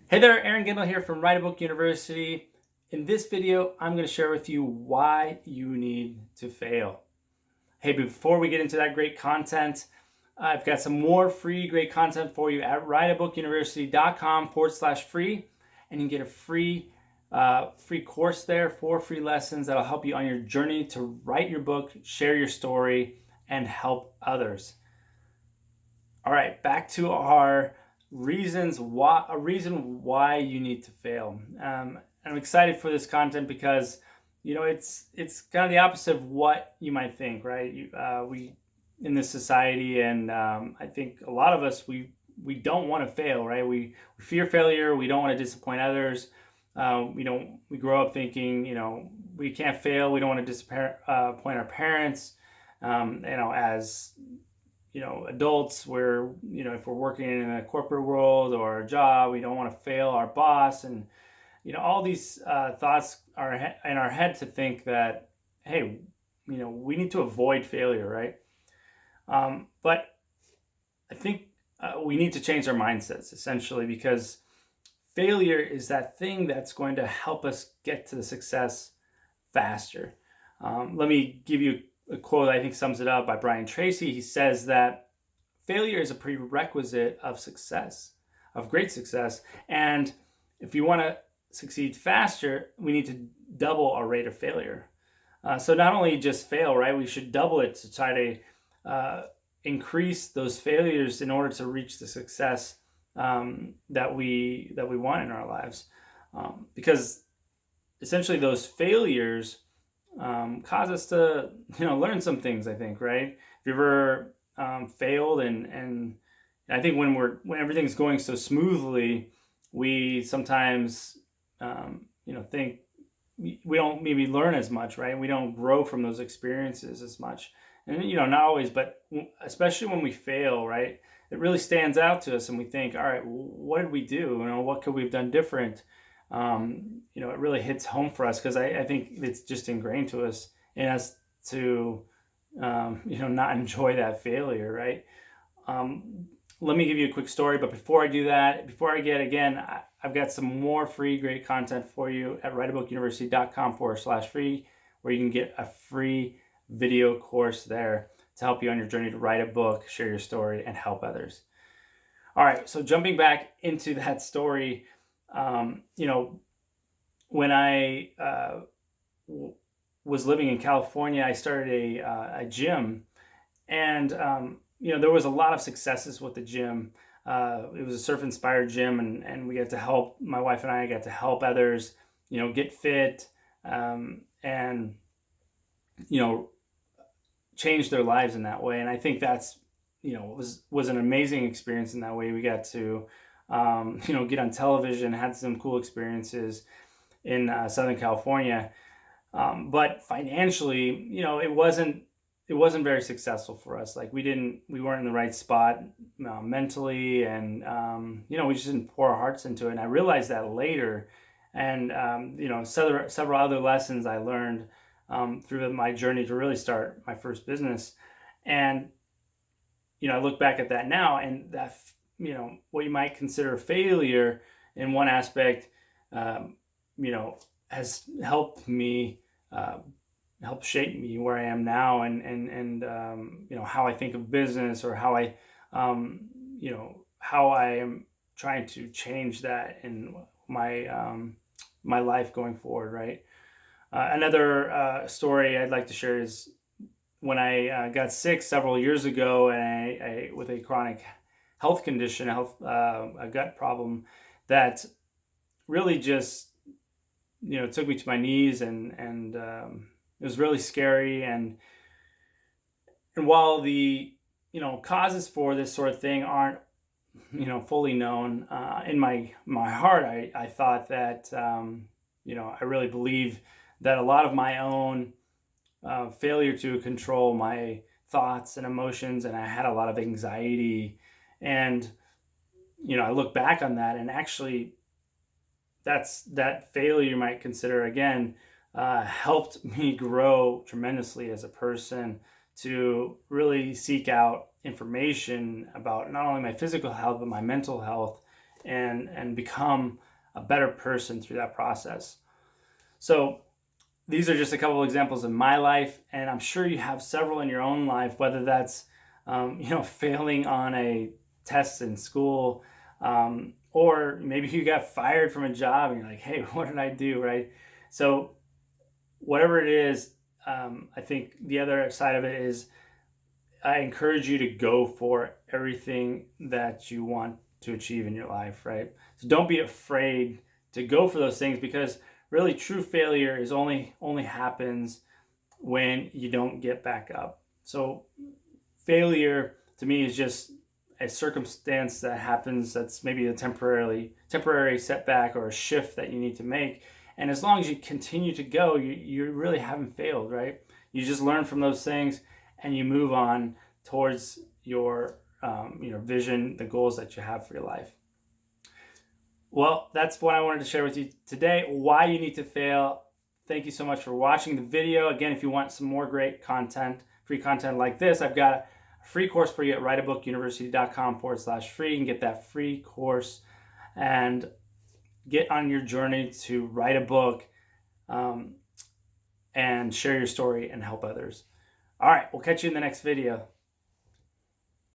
Hey there, Aaron Gindel here from Write a Book University. In this video, I'm going to share with you why you need to fail. Hey, before we get into that great content, I've got some more free great content for you at writeabookuniversity.com/free, and you can get a free course there, 4 free lessons that'll help you on your journey to write your book, share your story, and help others. All right, back to our reason why you need to fail. I'm excited for this content because it's kind of the opposite of what you might think, right? We in this society, and I think a lot of us we don't want to fail, right? We fear failure. We don't want to disappoint others. We grow up thinking we can't fail. We don't want to disappoint our parents. As adults, if we're working in a corporate world or a job, we don't want to fail our boss. And, all these thoughts are in our head to think that, hey, we need to avoid failure, right? But I think we need to change our mindsets essentially, because failure is that thing that's going to help us get to the success faster. Let me give you a quote I think sums it up by Brian Tracy. He says that failure is a prerequisite of success, of great success. And if you want to succeed faster, we need to double our rate of failure. So not only just fail, right? We should double it to try to increase those failures in order to reach the success that we want in our lives. Because essentially those failures cause us to learn some things, I think, right? If you ever failed, and I think when everything's going so smoothly, we sometimes think we don't maybe learn as much, right? We don't grow from those experiences as much. And not always, but especially when we fail, right, it really stands out to us, and we think, all right, what did we do? What could we have done different? It really hits home for us, because I think it's just ingrained to us in us to not enjoy that failure, right? Let me give you a quick story, but before I do that, I've got some more free great content for you at writeabookuniversity.com/free, where you can get a free video course there to help you on your journey to write a book, share your story, and help others. All right, so jumping back into that story, when I was living in California, I started a gym, and there was a lot of successes with the gym. It was a surf-inspired gym, and we got to help, my wife and I got to help others, get fit, and change their lives in that way. And I think that's was an amazing experience in that way. We got to get on television, had some cool experiences in Southern California, but financially, it wasn't very successful for us. Like we weren't in the right spot mentally, and we just didn't pour our hearts into it. And I realized that later, and several other lessons I learned through my journey to really start my first business. And I look back at that now, and that what you might consider a failure in one aspect, has helped me, help shape me where I am now, and how I think of business, or how I am trying to change that in my my life going forward, right? Another story I'd like to share is when I got sick several years ago, and I with a chronic health condition, a gut problem that really just took me to my knees, and it was really scary. And while the causes for this sort of thing aren't fully known, in my heart, I thought that I really believe that a lot of my own failure to control my thoughts and emotions, and I had a lot of anxiety. And I look back on that, and actually that failure, you might consider, again, helped me grow tremendously as a person, to really seek out information about not only my physical health but my mental health, and become a better person through that process. So these are just a couple of examples in my life, and I'm sure you have several in your own life, whether that's failing on a test in school, or maybe you got fired from a job and you're like, hey, what did I do, right? So whatever it is, I think the other side of it is I encourage you to go for everything that you want to achieve in your life, right? So don't be afraid to go for those things, because really true failure is only happens when you don't get back up. So failure to me is just a circumstance that happens that's maybe a temporary setback or a shift that you need to make. And as long as you continue to go, you really haven't failed, right? You just learn from those things and you move on towards your vision, the goals that you have for your life. Well, that's what I wanted to share with you today, why you need to fail. Thank you so much for watching the video. Again, if you want some more great content, free content like this, I've got a free course for you at writeabookuniversity.com/free. You can get that free course and get on your journey to write a book and share your story and help others. All right, we'll catch you in the next video.